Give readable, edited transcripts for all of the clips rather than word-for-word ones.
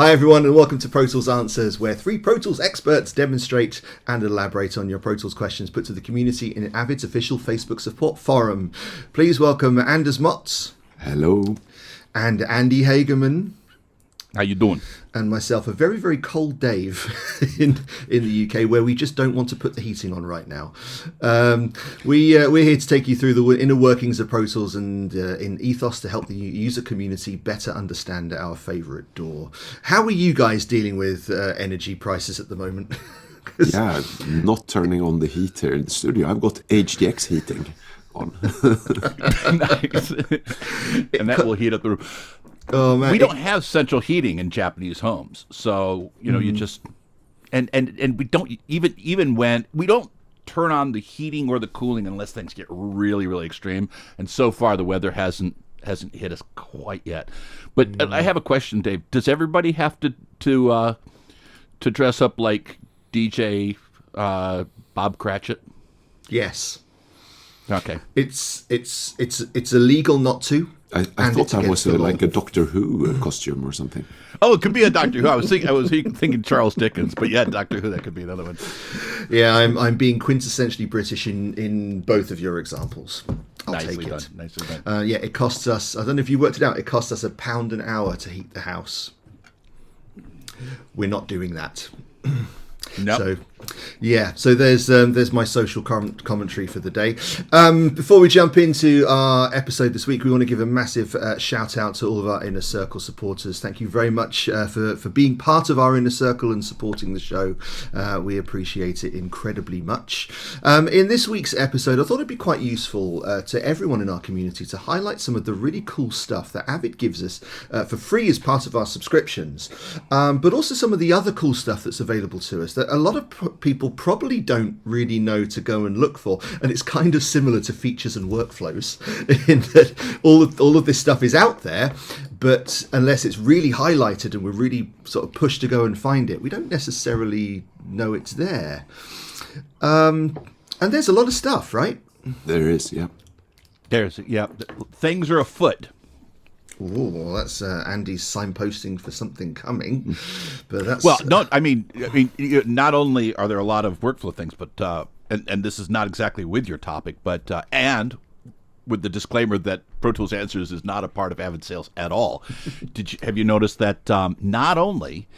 Hi everyone and welcome to Pro Tools Answers, where three Pro Tools experts demonstrate and elaborate on your Pro Tools questions put to the community in Avid's official Facebook support forum. Please welcome Anders Motz. Hello. And Andy Hagerman. How you doing? And myself, a very, very cold Dave in the UK, where we just don't want to put the heating on right now. We're here to take you through the inner workings of Pro Tools and in ethos to help the user community better understand our favourite DAW. How are you guys dealing with energy prices at the moment? Yeah, not turning on the heat here in the studio. I've got HDX heating on. Nice. And that will heat up the room. Oh, man. We don't have central heating in Japanese homes, so you just and we don't even when we don't turn on the heating or the cooling unless things get really, really extreme. And so far, the weather hasn't hit us quite yet. But I have a question, Dave. Does everybody have to dress up like DJ Bob Cratchit? Yes. Okay. It's illegal not to. I thought that was like a Doctor Who costume or something. Oh, it could be a Doctor Who. I was thinking Charles Dickens, but yeah, Doctor Who, that could be another one. Yeah, I'm being quintessentially British in both of your examples. I'll Nicely take it. done. Nicely done. Yeah, it costs us, I don't know if you worked it out, it costs us £1 an hour to heat the house. We're not doing that. Nope. So, yeah. So there's my social commentary for the day. Before we jump into our episode this week, we want to give a massive shout out to all of our Inner Circle supporters. Thank you very much for being part of our Inner Circle and supporting the show. We appreciate it incredibly much. In this week's episode, I thought it'd be quite useful to everyone in our community to highlight some of the really cool stuff that Avid gives us for free as part of our subscriptions, but also some of the other cool stuff that's available to us that a lot of people probably don't really know to go and look for. And it's kind of similar to features and workflows in that all of this stuff is out there, but unless it's really highlighted and we're really sort of pushed to go and find it, we don't necessarily know it's there. And there's a lot of stuff, right? There is, yeah. Things are afoot. Oh, that's Andy's signposting for something coming. But that's not only are there a lot of workflow things, but and this is not exactly with your topic, but and with the disclaimer that Pro Tools Answers is not a part of Avid sales at all. Have you noticed that not only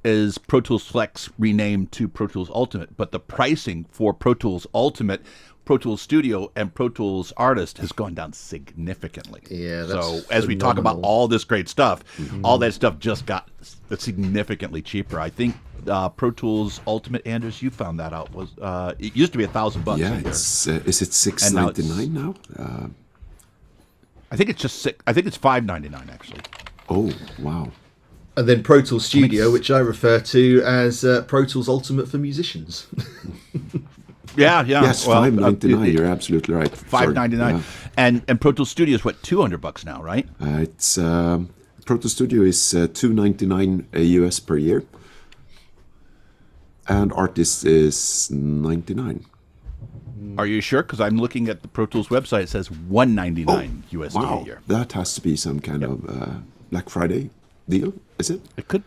is Pro Tools Flex renamed to Pro Tools Ultimate, but the pricing for Pro Tools Ultimate, Pro Tools Studio, and Pro Tools Artist has gone down significantly. Yeah, that's so as we talk about all this great stuff, all that stuff just got significantly cheaper. I think Pro Tools Ultimate, Anders, you found that out, was it used to be $1,000. Yeah, is it $699 now? I think it's just I think it's $599 actually. Oh, wow. And then Pro Tools Studio, which I refer to as Pro Tools Ultimate for musicians. Yeah. Yes, $599. You're absolutely right. $599, yeah. And Pro Tools Studio is what, $200 now, right? It's Pro Tools Studio is $299 US per year, and Artist is $99. Are you sure? Because I'm looking at the Pro Tools website. It says $199 USD a year. That has to be some kind of Black Friday deal, is it? It could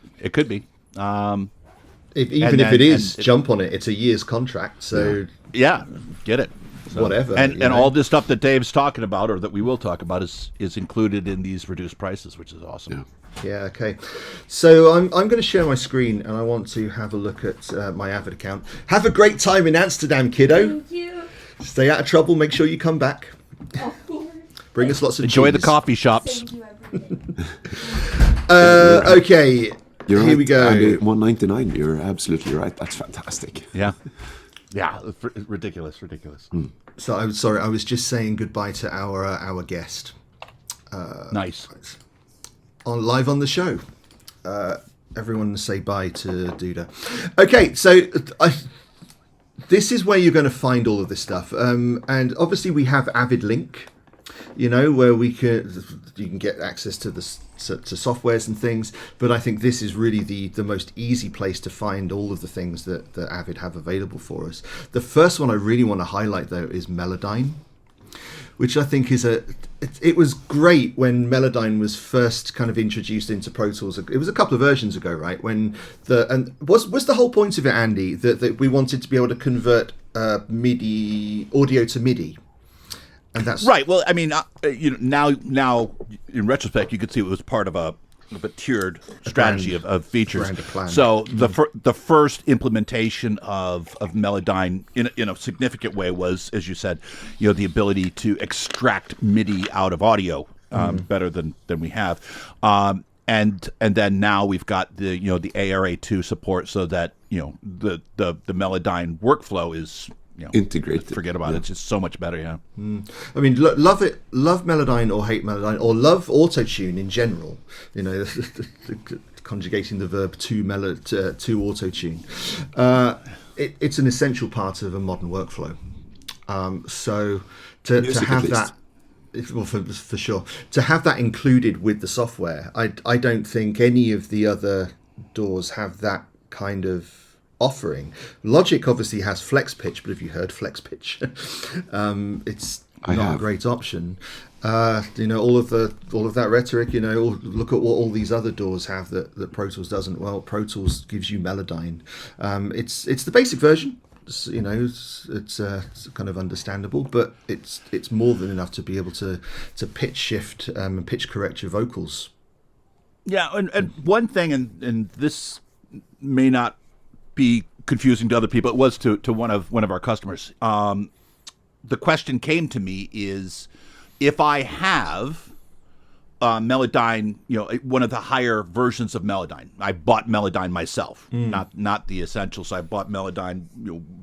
be. Even if it is, jump on it. It's a year's contract, so yeah, get it. So, whatever. And all this stuff that Dave's talking about, or that we will talk about, is included in these reduced prices, which is awesome. Yeah. Okay. So I'm going to share my screen, and I want to have a look at my Avid account. Have a great time in Amsterdam, kiddo. Thank you. Stay out of trouble. Make sure you come back. Of course. Bring us lots of Enjoy the cheese. coffee shops. Thank you, everybody. Okay. You're Here right, we go. $199. You're absolutely right. That's fantastic. Yeah, ridiculous. So I'm sorry. I was just saying goodbye to our guest. Nice. Live on the show. Everyone say bye to Duda. Okay, so this is where you're going to find all of this stuff. And obviously we have Avid Link, where you can get access to to softwares and things. But I think this is really the most easy place to find all of the things that Avid have available for us. The first one I really want to highlight, though, is Melodyne, which I think is it was great when Melodyne was first kind of introduced into Pro Tools. It was a couple of versions ago, right? Was the whole point of it, Andy, that we wanted to be able to convert MIDI audio to MIDI, and that's right. Well, I mean, now in retrospect, you could see it was part of a tiered strategy of features. So the first implementation of Melodyne in a significant way was, as you said, the ability to extract MIDI out of audio better than we have, and then now we've got the ARA2 support, so that the Melodyne workflow is integrated. Forget about it. It's just so much better. Yeah. I mean, love Melodyne or hate Melodyne, or love autotune in general. Conjugating the verb to autotune. It's an essential part of a modern workflow. So to have that, well, for sure, to have that included with the software, I don't think any of the other DAWs have that kind of offering. Logic obviously has flex pitch, but have you heard flex pitch? It's not a great option. All of that rhetoric. Look at what all these other DAWs have that Pro Tools doesn't. Well, Pro Tools gives you Melodyne. It's the basic version. It's kind of understandable, but it's more than enough to be able to pitch shift and pitch correct your vocals. Yeah, and one thing, and this may not be confusing to other people. It was to one of our customers. The question came to me is, if I have Melodyne, one of the higher versions of Melodyne. I bought Melodyne myself, not the Essentials. So I bought Melodyne.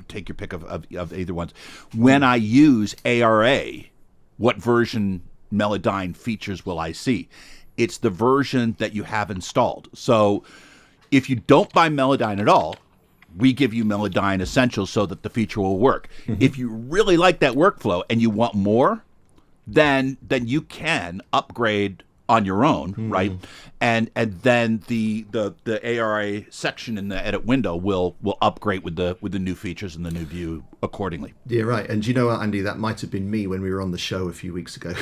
Take your pick of either ones. When I use ARA, what version Melodyne features will I see? It's the version that you have installed. So if you don't buy Melodyne at all, we give you Melodyne Essentials so that the feature will work. If you really like that workflow and you want more, then you can upgrade on your own, right? And then the ARA section in the edit window will upgrade with the new features and the new view accordingly. Yeah, right. And you know what, Andy, that might have been me when we were on the show a few weeks ago.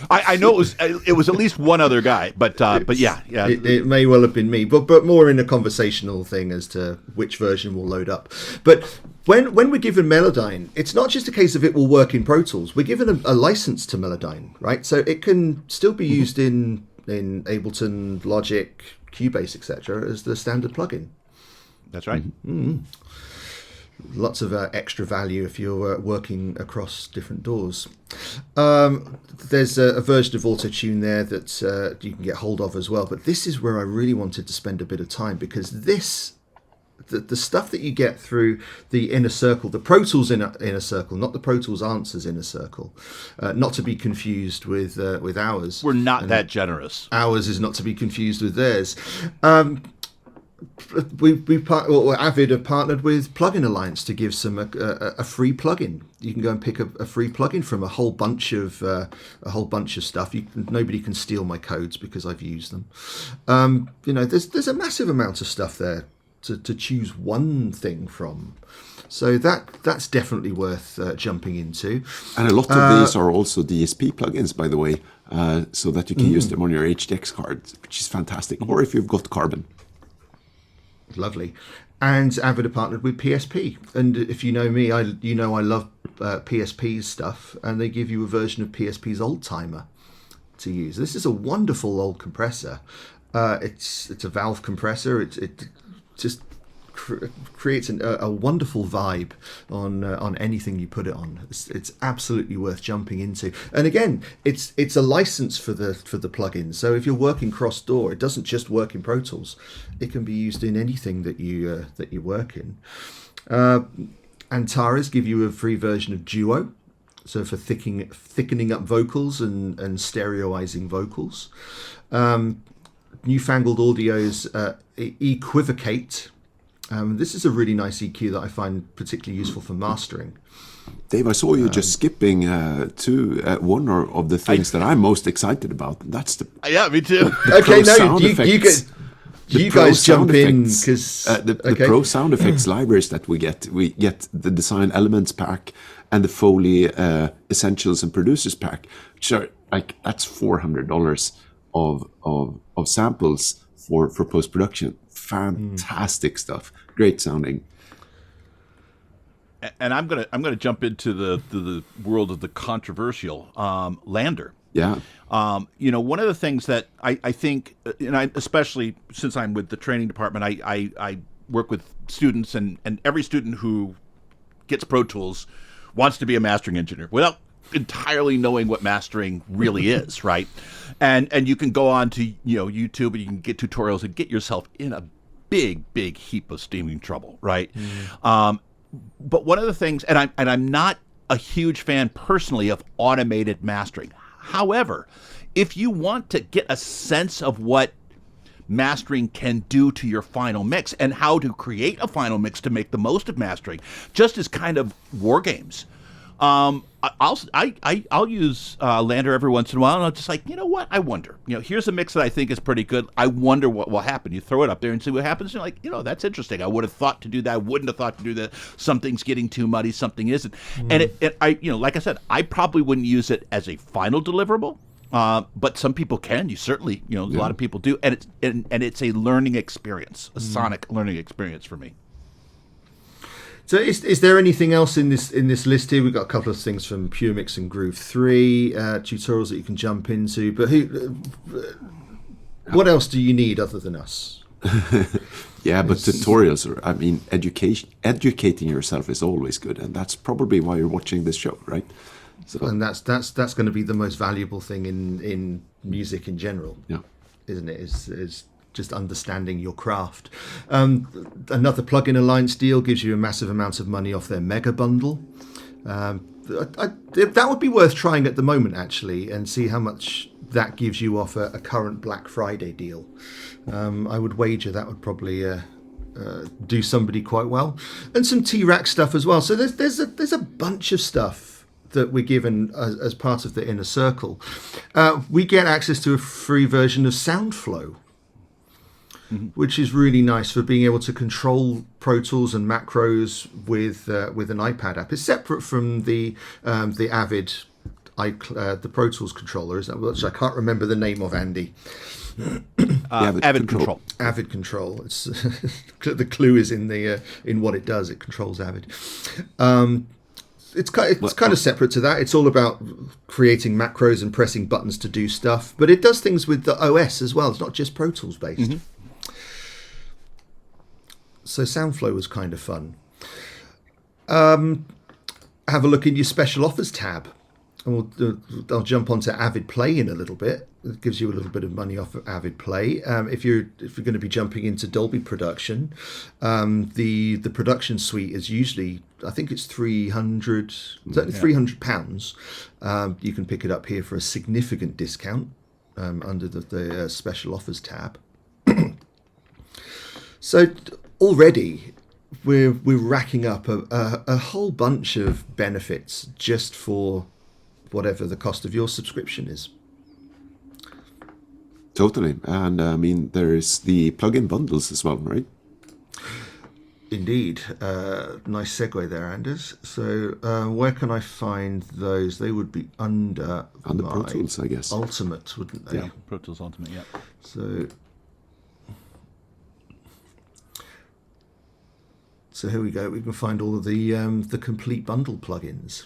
I know it was at least one other guy, but yeah. It may well have been me, but more in a conversational thing as to which version will load up. But when we're given Melodyne, it's not just a case of it will work in Pro Tools. We're given a license to Melodyne, right? So it can still be used in Ableton, Logic, Cubase, etc. as the standard plugin. That's right. Lots of extra value if you're working across different DAWs. There's a version of Autotune there that you can get hold of as well. But this is where I really wanted to spend a bit of time, because the stuff that you get through the Inner Circle, the Pro Tools Inner Circle, not the Pro Tools Answers Inner Circle, not to be confused with ours. We're not that generous. Ours is not to be confused with theirs. Avid have partnered with Plugin Alliance to give some a free plugin. You can go and pick a free plugin from a whole bunch of stuff. Nobody can steal my codes because I've used them. There's a massive amount of stuff there to choose one thing from. So that's definitely worth jumping into. And a lot of these are also DSP plugins, by the way, so that you can use them on your HDX card, which is fantastic. Or if you've got Carbon. Lovely. And Avid are partnered with PSP. And if you know me, I love PSP's stuff, and they give you a version of PSP's Old Timer to use. This is a wonderful old compressor. It's a valve compressor. It just creates a wonderful vibe on anything you put it on. It's absolutely worth jumping into. And again, it's a license for the plugin. So if you're working cross DAW, it doesn't just work in Pro Tools. It can be used in anything that you work in. Antares give you a free version of Duo, so for thickening up vocals and stereoizing vocals. Newfangled Audio's Equivocate. This is a really nice EQ that I find particularly useful for mastering. Dave, I saw you just skipping to one of the things that I'm most excited about. That's the me too. Okay, no, you guys jump in because the Pro Sound Effects libraries that we get the Design Elements pack, and the Foley Essentials and Producers Pack, which are like, that's $400 of samples for post production. Fantastic stuff, great sounding. And I'm gonna jump into the world of the controversial Lander. Yeah. One of the things that I think, and I, especially since I'm with the training department, I work with students, and every student who gets Pro Tools wants to be a mastering engineer without entirely knowing what mastering really is, right? And you can go on to YouTube and you can get tutorials and get yourself in a big heap of steaming trouble, right? But one of the things, and I'm not a huge fan personally of automated mastering. However, if you want to get a sense of what mastering can do to your final mix and how to create a final mix to make the most of mastering, just as kind of war games, I'll use Lander every once in a while, and I'll just like, you know what? I wonder. Here's a mix that I think is pretty good. I wonder what will happen. You throw it up there and see what happens. You're like, that's interesting. I would have thought to do that. I wouldn't have thought to do that. Something's getting too muddy. Something isn't. And like I said, I probably wouldn't use it as a final deliverable. But some people can. You certainly, a lot of people do, and it's a learning experience, a sonic learning experience for me. So is there anything else in this list here? We've got a couple of things from Pure Mix and Groove 3 tutorials that you can jump into. But what else do you need other than us? Yeah, but tutorials educating yourself is always good, and that's probably why you're watching this show, right? So, and that's going to be the most valuable thing in music in general, isn't it? Is just understanding your craft. Another Plugin Alliance deal gives you a massive amount of money off their mega bundle. That would be worth trying at the moment, actually, and see how much that gives you off a current Black Friday deal. I would wager that would probably do somebody quite well. And some T-Rack stuff as well. So there's a bunch of stuff that we're given as part of the Inner Circle. We get access to a free version of SoundFlow, which is really nice for being able to control Pro Tools and macros with an iPad app. It's separate from the Avid the Pro Tools controller, which I can't remember the name of, Andy. Avid Control. Avid Control. It's the clue is in what it does. It controls Avid. It's kind of separate to that. It's all about creating macros and pressing buttons to do stuff, but it does things with the OS as well. It's not just Pro Tools based. So SoundFlow was kind of fun. Have a look in your special offers tab. And I'll jump onto Avid Play in a little bit. It gives you a little bit of money off of Avid Play. If you're going to be jumping into Dolby production, the production suite is usually, I think it's £300. You can pick it up here for a significant discount under the special offers tab. So already we're racking up a whole bunch of benefits just for whatever the cost of your subscription is. Totally. And I mean, there is the plugin bundles as well, right? Indeed. Nice segue there, Anders. So where can I find those? They would be under Pro Tools, I guess. Ultimate, wouldn't they? Yeah, Pro Tools Ultimate, yeah. So here we go. We can find all of the complete bundle plugins.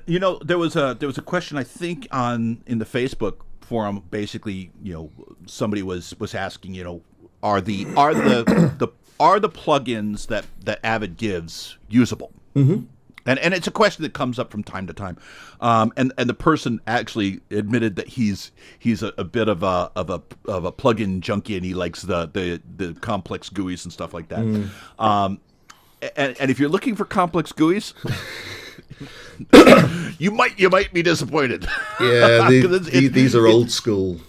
There was a question, I think, in the Facebook forum. Basically, somebody was asking, are the plugins that Avid gives usable? And it's a question that comes up from time to time. And the person actually admitted that he's a bit of a plugin junkie, and he likes the complex GUIs and stuff like that. And if you're looking for complex GUIs, you might be disappointed. Yeah, these are old school.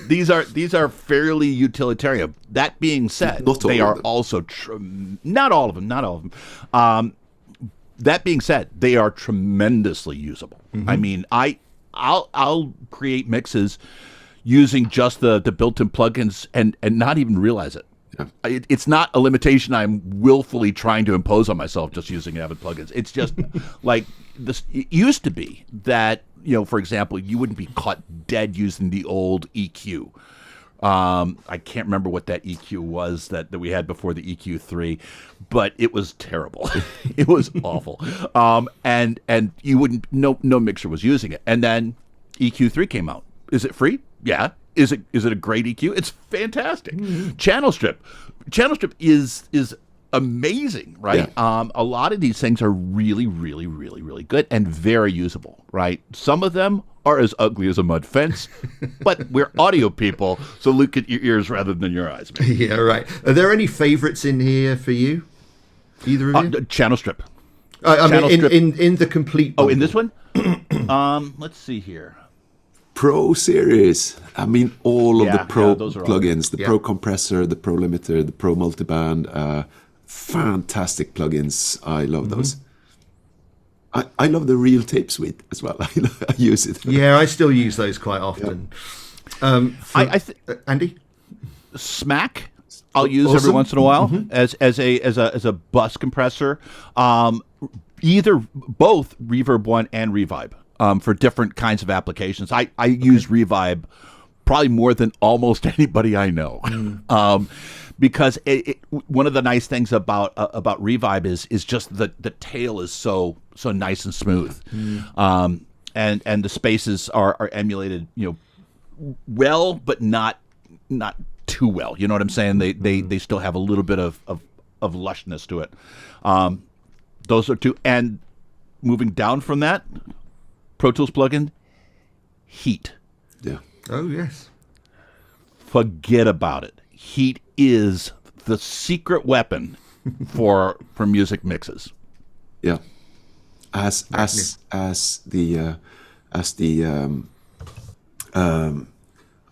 These are fairly utilitarian. That being said, they are also not all of them. That being said, they are tremendously usable. I mean, I'll create mixes using just the built-in plugins and not even realize it. It's not a limitation I'm willfully trying to impose on myself just using Avid plugins. It's just like this. It used to be that, for example, you wouldn't be caught dead using the old EQ. I can't remember what that EQ was that we had before the EQ3, but it was terrible. It was awful. And you wouldn't, no mixer was using it. And then EQ3 came out. Is it free? Yeah. Is it a great EQ? It's fantastic. Channel strip is amazing, right? Yeah. A lot of these things are really, really, really, really good and very usable, right? Some of them are as ugly as a mud fence, but we're audio people, so look at your ears rather than your eyes. Man. Yeah, right. Are there any favorites in here for you? Either of you? Channel strip. I mean, in the complete bundle. Oh, in this one? Let's see here. Pro series. I mean, all of the Pro those are plugins, the Yeah. Pro compressor, the Pro limiter, the Pro multiband, fantastic plugins. I love those. I love the Real Tape Suite as well. I use it. Yeah, I still use those quite often. Andy? Smack I'll use every Awesome. once in a while as a bus compressor. Both Reverb 1 and Revibe for different kinds of applications. I use Revibe probably more than almost anybody I know. Because one of the nice things about Revibe is just the tail is so nice and smooth, and the spaces are emulated, well, but not too well. You know what I'm saying? They still have a little bit of lushness to it. Those are two. And moving down from that, Pro Tools plugin, Heat. Yeah. Oh, yes. Forget about it. Heat is the secret weapon for music mixes. Yeah. As the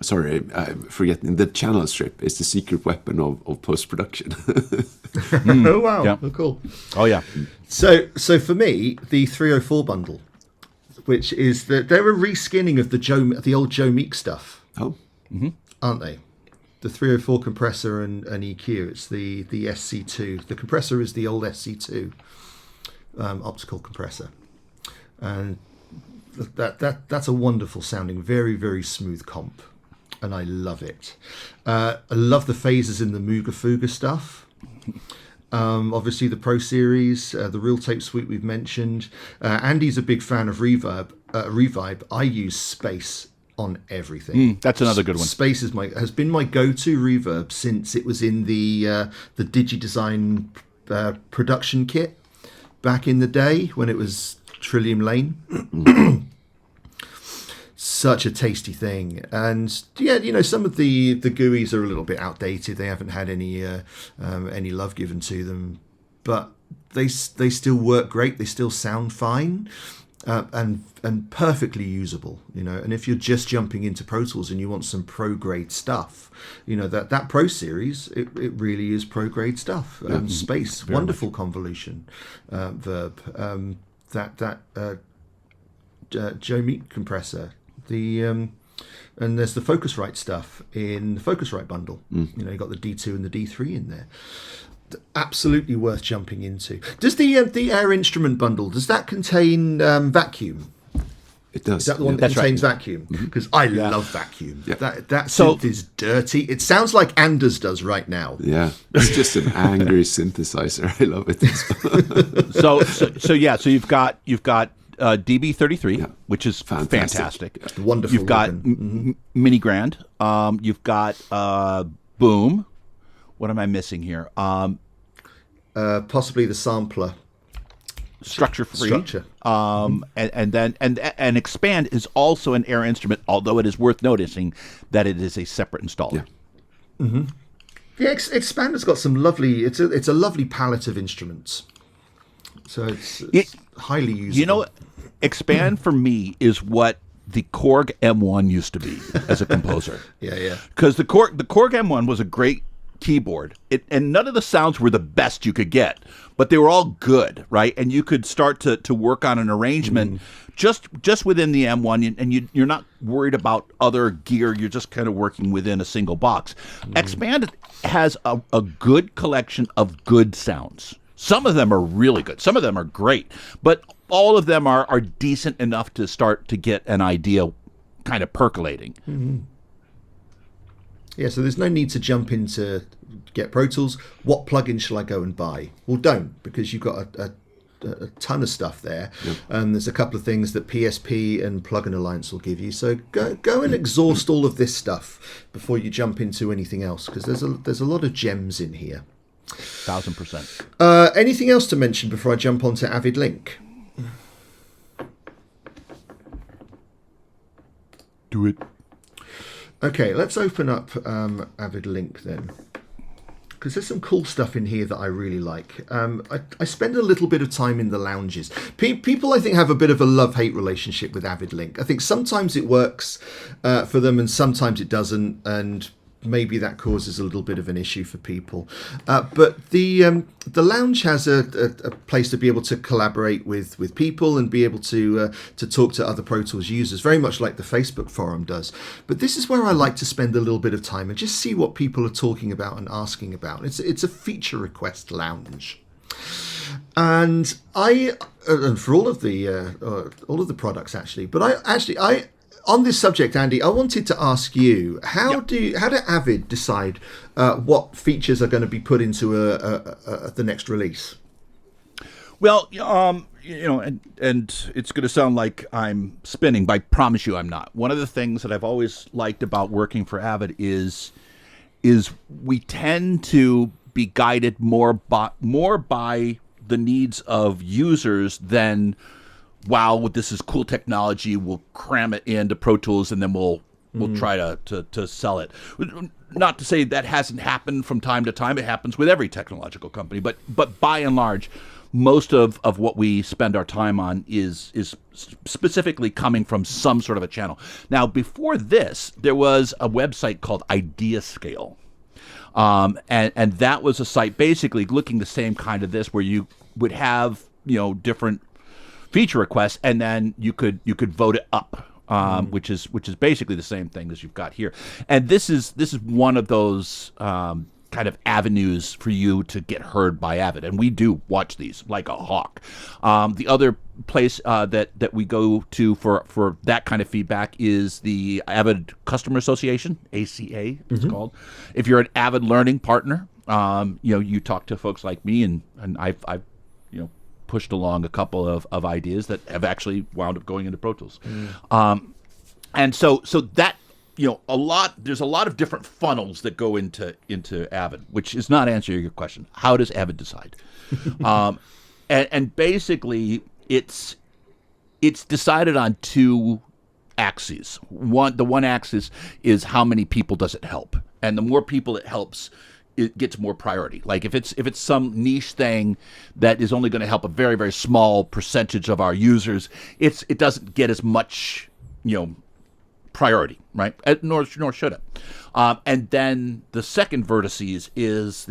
sorry, I'm forgetting, the channel strip is the secret weapon of post production. Oh, wow. Yeah. Oh, cool. Oh yeah. So for me, the 304 bundle, which is they're a reskinning of the old Joe Meek stuff, aren't they? The 304 compressor and EQ. It's the SC2. The compressor is the old SC2 optical compressor, and that's a wonderful sounding, very, very smooth comp, and I love it. I love the phases in the Mooga Fuga stuff. Obviously the Pro Series, the Real Tape Suite we've mentioned. Andy's a big fan of Revibe. I use Space on everything. That's another good one. Space has been my go-to reverb since it was in the DigiDesign production kit back in the day when it was Trillium Lane. Such a tasty thing, and yeah, some of the GUIs are a little bit outdated. They haven't had any love given to them, but they still work great. They still sound fine. And perfectly usable, And if you're just jumping into Pro Tools and you want some pro grade stuff, that Pro Series, it really is pro grade stuff. Space, very wonderful much. Convolution, verb. Joe Meek compressor. And there's the Focusrite stuff in the Focusrite bundle. You got the D2 and the D3 in there. Absolutely worth jumping into. Does the Air Instrument bundle, does that contain vacuum? It does. Is that the one that contains vacuum? Because I love vacuum. Yeah. That synth is dirty. It sounds like Anders does right now. Yeah, it's just an angry synthesizer. I love it. So you've got DB33, which is fantastic. Yeah. Wonderful. You've got Mini Grand. You've got Boom. What am I missing here? Possibly the sampler. Structure free. Structure. And then Expand is also an Air instrument, although it is worth noticing that it is a separate installer. Yeah. Yeah, Expander's got some lovely. It's a lovely palette of instruments. So it's highly usable. Expand for me is what the Korg M1 used to be as a composer. Yeah. Because the Korg M1 was a great keyboard. And none of the sounds were the best you could get, but they were all good, right? And you could start to work on an arrangement just within the M1, and you're not worried about other gear. You're just kind of working within a single box. Expanded has a good collection of good sounds. Some of them are really good. Some of them are great, but all of them are decent enough to start to get an idea kind of percolating. Yeah, so there's no need to jump into get Pro Tools. What plugin shall I go and buy? Well, don't, because you've got a ton of stuff there. There's a couple of things that PSP and Plugin Alliance will give you. So go and exhaust all of this stuff before you jump into anything else, because there's a lot of gems in here. 1000%. Anything else to mention before I jump onto Avid Link? Do it. Okay, let's open up Avid Link then, because there's some cool stuff in here that I really like. I spend a little bit of time in the lounges. People, I think, have a bit of a love-hate relationship with Avid Link. I think sometimes it works for them and sometimes it doesn't, and maybe that causes a little bit of an issue for people. But the lounge has a place to be able to collaborate with people and be able to talk to other Pro Tools users, very much like the Facebook forum does. But this is where I like to spend a little bit of time and just see what people are talking about and asking about. It's a feature request lounge. And for all of the products actually, but I on this subject, Andy, I wanted to ask you, how do Avid decide what features are going to be put into the next release? Well, and it's going to sound like I'm spinning, but I promise you I'm not. One of the things that I've always liked about working for Avid is we tend to be guided more by the needs of users than, wow, this is cool technology, we'll cram it into Pro Tools and then we'll try to sell it. Not to say that hasn't happened from time to time. It happens with every technological company. But by and large, most of what we spend our time on is specifically coming from some sort of a channel. Now, before this, there was a website called IdeaScale. And that was a site basically looking the same kind of this, where you would have, different feature requests, and then you could vote it up, which is basically the same thing as you've got here. And this is one of those kind of avenues for you to get heard by Avid, and we do watch these like a hawk. The other place that we go to for that kind of feedback is the Avid Customer Association, ACA it's called. If you're an Avid Learning partner, you talk to folks like me, and I've pushed along a couple of ideas that have actually wound up going into Pro Tools. And so that, there's a lot of different funnels that go into Avid, which is not answering your question. How does Avid decide? And basically it's decided on two axes. The one axis is how many people does it help? And the more people it helps, it gets more priority. Like if it's some niche thing that is only going to help a very, very small percentage of our users, it doesn't get as much, priority, right? Nor should it. And then the second vertices is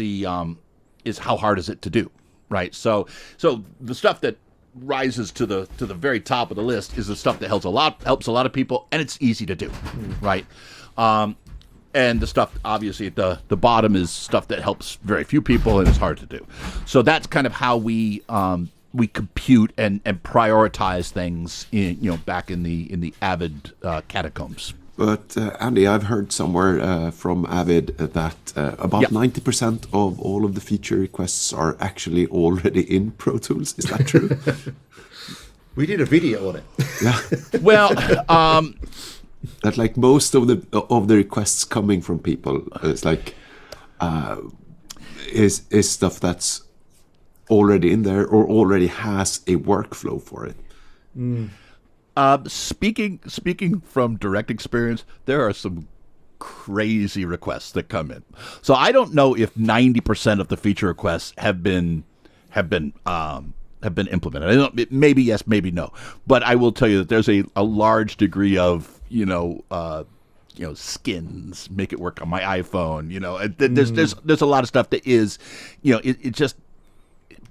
how hard is it to do, right? So the stuff that rises to the very top of the list is the stuff that helps a lot of people, and it's easy to do, right? And the stuff, obviously, at the bottom is stuff that helps very few people and is hard to do. So that's kind of how we compute and prioritize things back in the Avid catacombs. But Andy, I've heard somewhere from Avid that about 90% of all of the feature requests are actually already in Pro Tools. Is that true? We did a video on it. Yeah. Well, that like most of the requests coming from people is like is stuff that's already in there or already has a workflow for it. Speaking from direct experience, there are some crazy requests that come in. So I don't know if 90% of the feature requests have been implemented. I don't, maybe yes, maybe no. But I will tell you that there's a large degree of skins, make it work on my iPhone. There's a lot of stuff that is, it just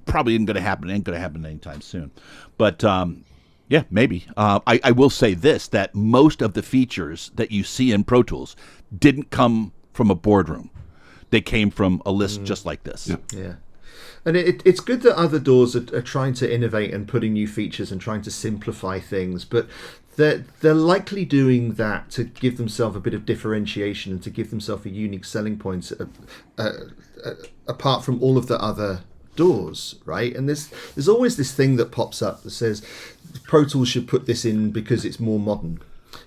probably ain't going to happen anytime soon. But yeah, maybe. I will say this, that most of the features that you see in Pro Tools didn't come from a boardroom. They came from a list just like this. Yeah. And it's good that other DAWs are trying to innovate and putting new features and trying to simplify things, but they're likely doing that to give themselves a bit of differentiation and to give themselves a unique selling point apart from all of the other DAWs, right? And there's always this thing that pops up that says Pro Tools should put this in because it's more modern.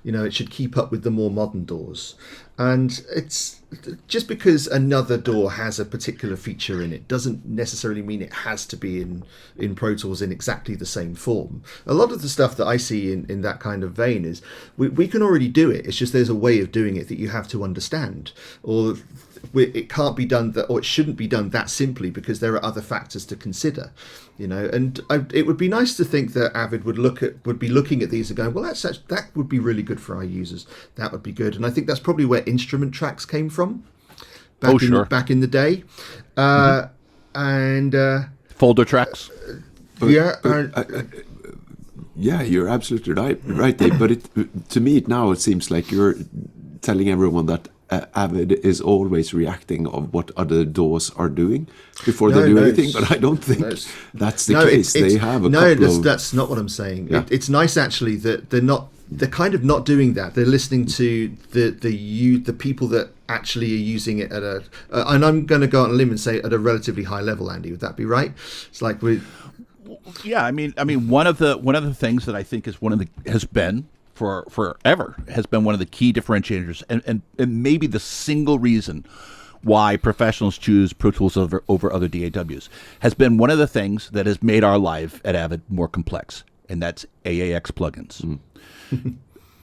It should keep up with the more modern DAWs. And it's just because another DAW has a particular feature in it doesn't necessarily mean it has to be in Pro Tools in exactly the same form. A lot of the stuff that I see in that kind of vein is we can already do it. It's just there's a way of doing it that you have to understand, or it can't be done or it shouldn't be done that simply because there are other factors to consider. And it would be nice to think that Avid would be looking at these and going, well, that would be really good for our users. That would be good. And I think that's probably where instrument tracks came from back in the day. And folder tracks. Yeah, you're absolutely right, Dave. But to me now it seems like you're telling everyone that Avid is always reacting of what other DAWs are doing before they do anything, but I don't think that's the case. They have a couple of... that's not what I'm saying. Yeah. It's nice actually that they're kind of not doing that. They're listening to the people that actually are using it at and I'm going to go on a limb and say at a relatively high level. Andy, would that be right? It's like yeah. I mean, one of the things that I think has been forever has been one of the key differentiators and maybe the single reason why professionals choose Pro Tools over other DAWs has been one of the things that has made our life at Avid more complex, and that's AAX plugins.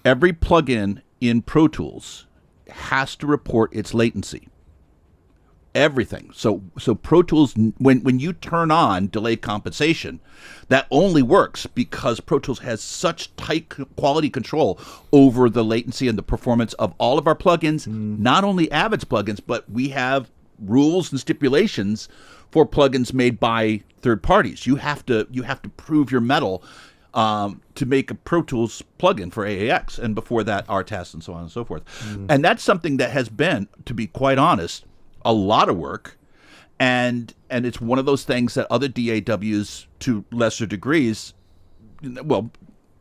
Every plugin in Pro Tools has to report its latency. Everything. So Pro Tools, when you turn on delay compensation, that only works because Pro Tools has such tight quality control over the latency and the performance of all of our plugins, not only Avid's plugins, but we have rules and stipulations for plugins made by third parties. You have to prove your mettle to make a Pro Tools plugin for AAX, and before that, RTAS and so on and so forth. And that's something that has been, to be quite honest, a lot of work, and it's one of those things that other DAWs, to lesser degrees,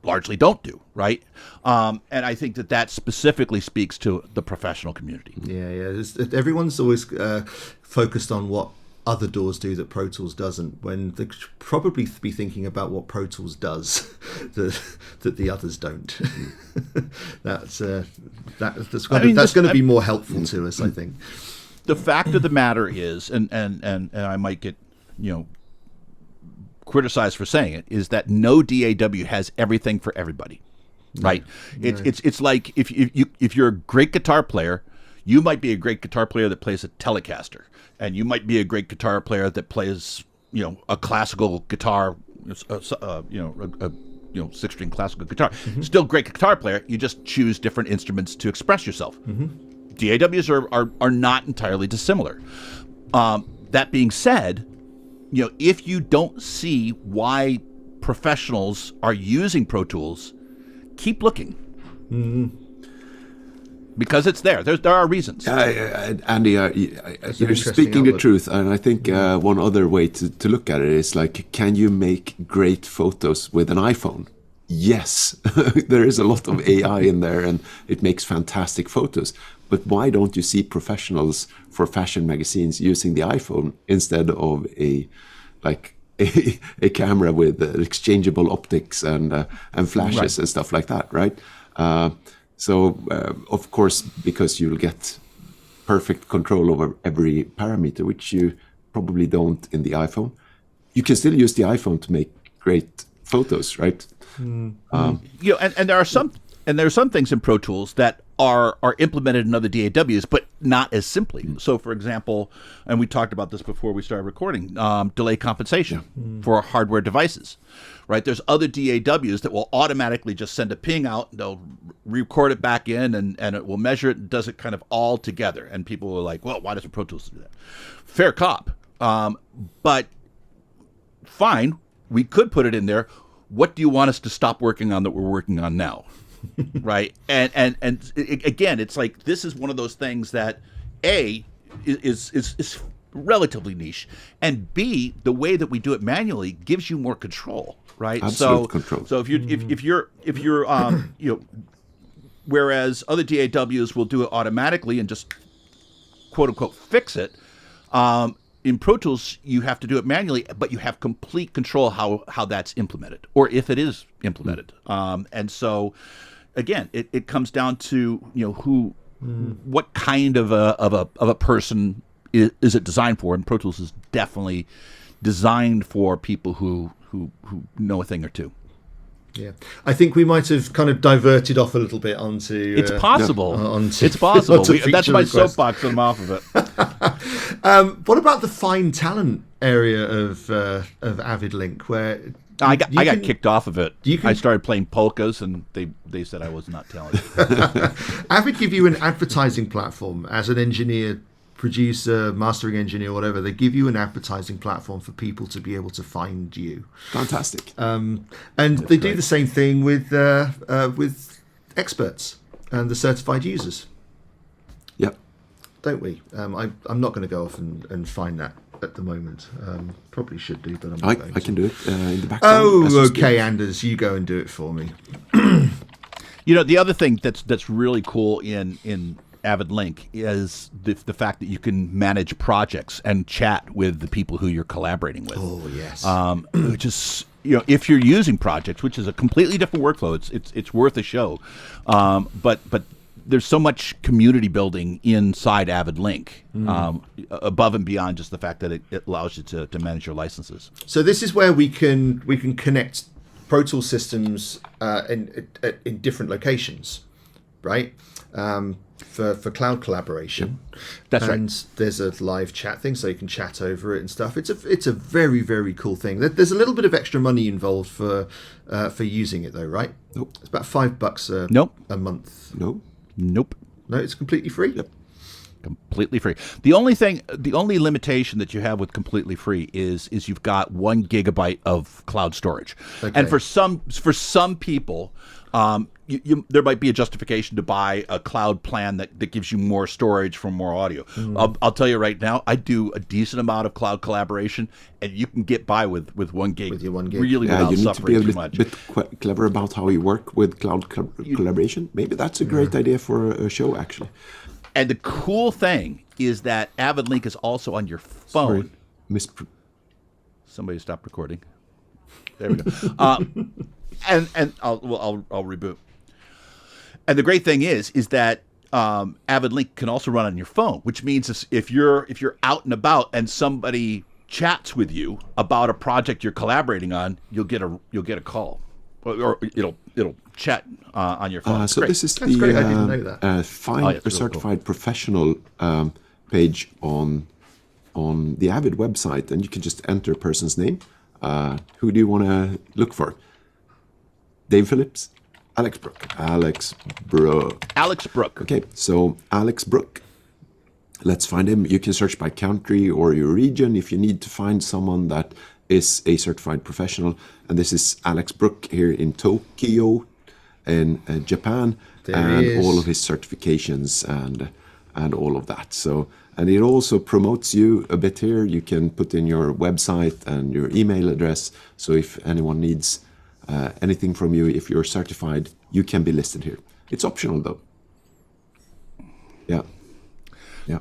largely don't do, right? And I think that specifically speaks to the professional community. Yeah. Everyone's always focused on what other DAWs do that Pro Tools doesn't, when they should probably be thinking about what Pro Tools does that the others don't. That's going to be more helpful to us, I think. The fact of the matter is, and I might get, criticized for saying it, is that no DAW has everything for everybody, right? It's like if you're a great guitar player, you might be a great guitar player that plays a Telecaster, and you might be a great guitar player that plays, a classical guitar, a 6-string classical guitar. Still great guitar player. You just choose different instruments to express yourself. DAWs are not entirely dissimilar. That being said, if you don't see why professionals are using Pro Tools, keep looking. Because it's there. There are reasons. Andy, you're speaking the truth. And I think one other way to look at it is like, can you make great photos with an iPhone? Yes, there is a lot of AI in there and it makes fantastic photos. But why don't you see professionals for fashion magazines using the iPhone instead of a camera with exchangeable optics and flashes and stuff like that, right? So, of course, because you'll get perfect control over every parameter, which you probably don't in the iPhone. You can still use the iPhone to make great photos, right? And there are some And there are some things in Pro Tools that are implemented in other DAWs, but not as simply. So, for example, and we talked about this before we started recording, delay compensation for hardware devices, right? There's other DAWs that will automatically just send a ping out, they'll record it back in, and it will measure it and does it kind of all together. And people are like, well, why doesn't Pro Tools do that? Fair cop. But fine, we could put it in there. What do you want us to stop working on that we're working on now? Right. And again, it's like, this is one of those things that A is relatively niche, and B, the way that we do it manually gives you more control. Right. Absolute control. So if you're you know, whereas other DAWs will do it automatically and just quote unquote fix it. In Pro Tools, you have to do it manually, but you have complete control how that's implemented, or if it is implemented. And so, again, it comes down to, you know, what kind of a person is it designed for? And Pro Tools is definitely designed for people who know a thing or two. Yeah, I think we might have kind of diverted off a little bit onto. It's possible. It's possible. That's my soapbox. I'm off of it. What about the fine talent area of Avid Link, where I got kicked off of it. I started playing polkas, and they said I was not talented. Avid give you an advertising platform as an engineer, producer, mastering engineer, whatever. They give you an advertising platform for people to be able to find you. Fantastic. And they do the same thing with experts and the certified users. Yep. Don't we? I'm not going to go off and find that at the moment. Probably should do, but I'm not going I to. can do it in the background. Oh, okay, Anders, you go and do it for me. You know, the other thing that's really cool in Avid Link is the fact that you can manage projects and chat with the people who you're collaborating with. Oh, yes. Which is, you know, if you're using projects, which is a completely different workflow, it's worth a show. But there's so much community building inside Avid Link, above and beyond just the fact that it allows you to manage your licenses. So this is where we can connect Pro Tools systems in different locations, right? For cloud collaboration. That's right. And there's a live chat thing, so you can chat over it and stuff. It's a very, very cool thing. There's a little bit of extra money involved for using it, though, right? Nope. It's about $5 Nope. a month. Nope. Nope. No, it's completely free. Yep. Completely free. The only limitation that you have with completely free is you've got 1 gigabyte of cloud storage, Okay. and for some people, there might be a justification to buy a cloud plan that gives you more storage for more audio. I'll tell you right now, I do a decent amount of cloud collaboration, and you can get by with 1 gig. With your 1 gig. Really Yeah, without you need to suffering be too a much. bit clever about how you work with cloud collaboration. Maybe that's a great idea for a show, actually. And the cool thing is that Avid Link is also on your phone. Sorry. Somebody stop recording. There we go. And I'll reboot. And the great thing is that Avid Link can also run on your phone, which means if you're out and about and somebody chats with you about a project you're collaborating on, you'll get a call, or it'll chat on your phone. So this is That's great. I didn't know that. Find really a cool. certified professional page on the Avid website, and you can just enter a person's name. Who do you want to look for? Dave Phillips, Alex Brook. Alex Brook. Okay, so Alex Brook. Let's find him. You can search by country or your region if you need to find someone that is a certified professional. And this is Alex Brook here in Tokyo, in Japan, There he is. all of his certifications and all of that. So, and it also promotes you a bit here. You can put in your website and your email address. So if anyone needs anything from you, if you're certified, you can be listed here. It's optional though. Yeah. Yeah.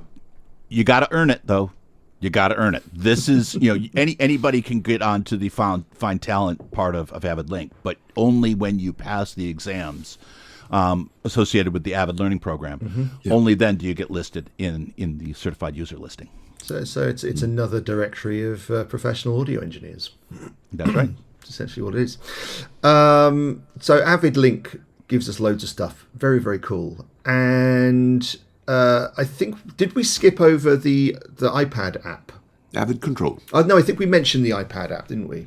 You got to earn it, though. You got to earn it. This is, anybody can get onto the find talent part of Avid Link, but only when you pass the exams associated with the Avid Learning Program. Mm-hmm. Yeah. Only then do you get listed in the certified user listing. So it's another directory of professional audio engineers. That's right. That's essentially what it is. So Avid Link gives us loads of stuff. Very, very cool. And I think, did we skip over the iPad app? Avid Control. No, I think we mentioned the iPad app, didn't we?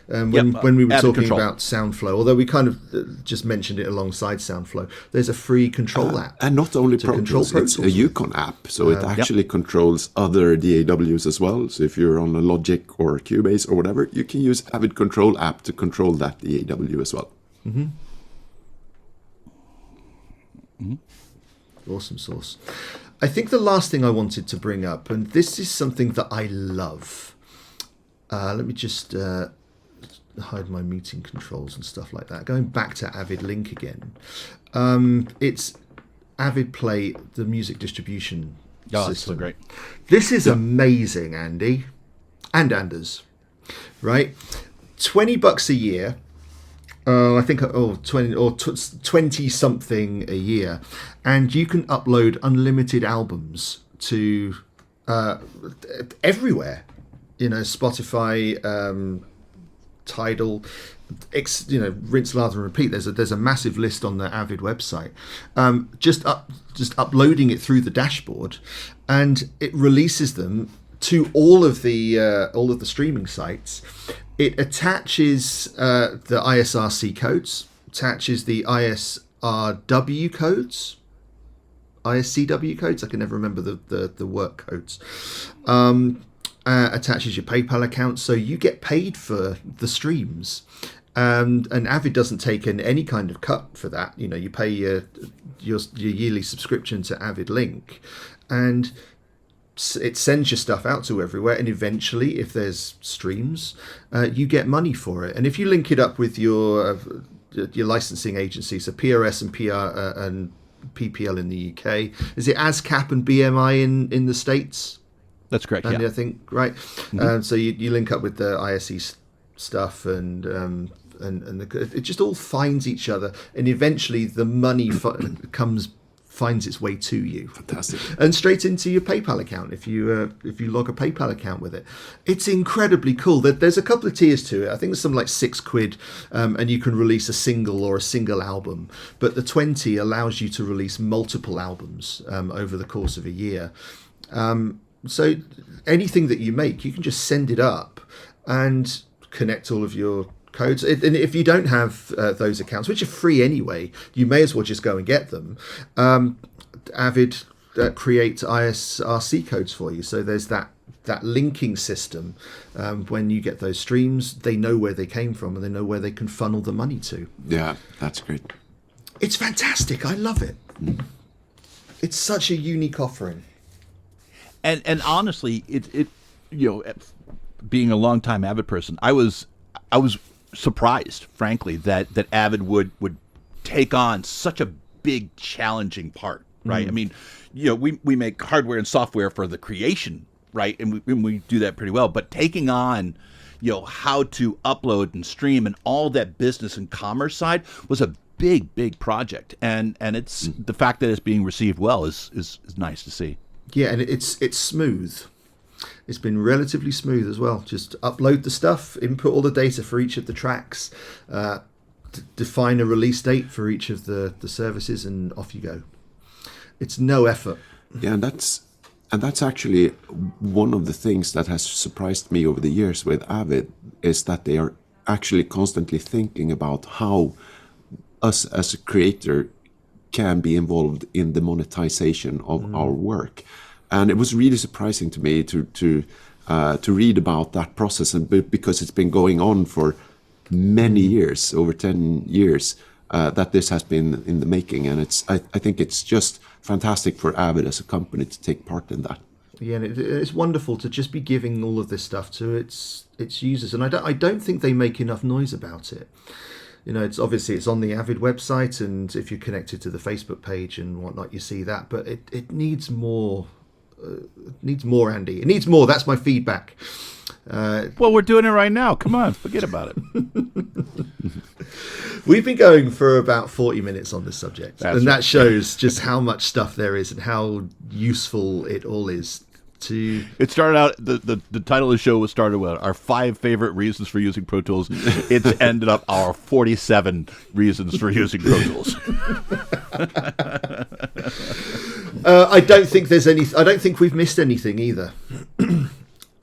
When we were Avid talking Control. about SoundFlow, although we kind of just mentioned it alongside SoundFlow, there's a free control app. And not only to Pro control Tools, Pro it's a Tools. Yukon app, so it actually controls other DAWs as well. So if you're on a Logic or Cubase or whatever, you can use Avid Control app to control that DAW as well. Awesome sauce. I think the last thing I wanted to bring up, and this is something that I love. Let me just hide my meeting controls and stuff like that. Going back to Avid Link again. It's Avid Play, the music distribution Oh, system. that's so great. This is amazing, Andy. And Anders. Right? $20 a year. I think 20 something a year, and you can upload unlimited albums to everywhere. Spotify, Tidal, rinse, lather, and repeat. There's a massive list on the Avid website. Just uploading it through the dashboard, and it releases them to all of the streaming sites. It attaches the ISRC codes, attaches the ISRW codes, ISCW codes. I can never remember the work codes. Attaches your PayPal account, so you get paid for the streams. And Avid doesn't take any kind of cut for that. You pay your yearly subscription to Avid Link, and it sends your stuff out to everywhere, and eventually, if there's streams, you get money for it. And if you link it up with your licensing agency, so PRS and PR and PPL in the UK, is it ASCAP and BMI in the States? That's correct. And Yeah. I think right. So you link up with the ISE stuff, and it just all finds each other, and eventually the money finds its way to you. Fantastic. And straight into your PayPal account if you log a PayPal account with it. It's incredibly cool. There's a couple of tiers to it. I think there's something like £6, and you can release a single or a single album. But the 20 allows you to release multiple albums over the course of a year. So anything that you make, you can just send it up and connect all of your codes. And if you don't have those accounts, which are free anyway, you may as well just go and get them. Avid creates ISRC codes for you. So there's that linking system. When you get those streams, they know where they came from, and they know where they can funnel the money to. Yeah, that's great. It's fantastic. I love it. It's such a unique offering. And honestly, it being a longtime Avid person, I was surprised, frankly, that Avid would take on such a big, challenging part, right? I mean, we make hardware and software for the creation, right? And we do that pretty well. But taking on, how to upload and stream and all that business and commerce side was a big project. And it's the fact that it's being received well is nice to see. Yeah, and it's smooth. It's been relatively smooth as well. Just upload the stuff, input all the data for each of the tracks, define a release date for each of the services, and off you go. It's no effort. Yeah, and that's actually one of the things that has surprised me over the years with Avid, is that they are actually constantly thinking about how us as a creator can be involved in the monetization of our work. And it was really surprising to me to read about that process, and because it's been going on for many years, over 10 years, that this has been in the making. And I think it's just fantastic for Avid as a company to take part in that. Yeah, and it's wonderful to just be giving all of this stuff to its users, and I don't think they make enough noise about it. It's obviously it's on the Avid website, and if you're connected to the Facebook page and whatnot, you see that. But it needs more. Needs more, Andy. It needs more. That's my feedback. Well, we're doing it right now. Come on, forget about it. We've been going for about 40 minutes on this subject, That's and right. that shows just how much stuff there is and how useful it all is. to... It started out, the title of the show was started with our 5 favorite reasons for using Pro Tools. It's ended up our 47 reasons for using Pro Tools. I don't think we've missed anything either.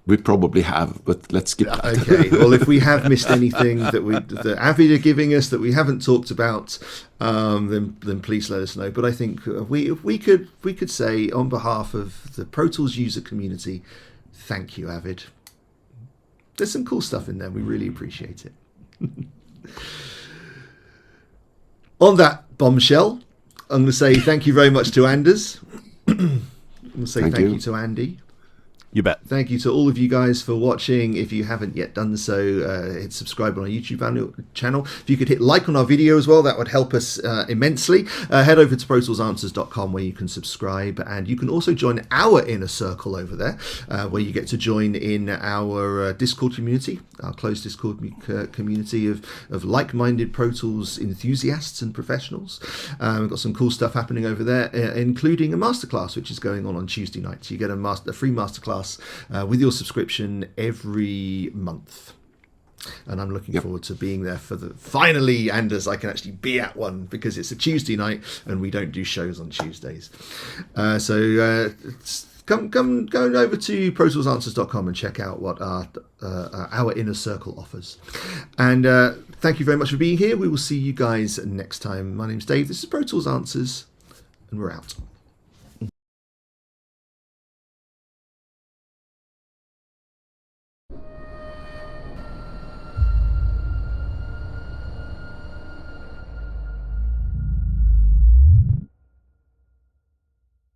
We probably have, but let's skip that. Okay. Well, if we have missed anything that Avid are giving us that we haven't talked about, then please let us know. But I think we could say on behalf of the Pro Tools user community, thank you, Avid. There's some cool stuff in there. We really appreciate it. On that bombshell, I'm going to say thank you very much to Anders. I'm going to say thank you to Andy. You bet. Thank you to all of you guys for watching. If you haven't yet done so, hit subscribe on our YouTube channel. If you could hit like on our video as well, that would help us immensely. Head over to protoolsanswers.com where you can subscribe, and you can also join our inner circle over there, where you get to join in our Discord community, our closed Discord community of like-minded Pro Tools enthusiasts and professionals. We've got some cool stuff happening over there, including a masterclass which is going on Tuesday nights. You get a free masterclass with your subscription every month, and I'm looking forward to being there for finally, Anders, I can actually be at one, because it's a Tuesday night and we don't do shows on Tuesdays. So come over to protoolsanswers.com and check out what our inner circle offers. And thank you very much for being here. We will see you guys next time. My name's Dave, this is Pro Tools Answers, and we're out.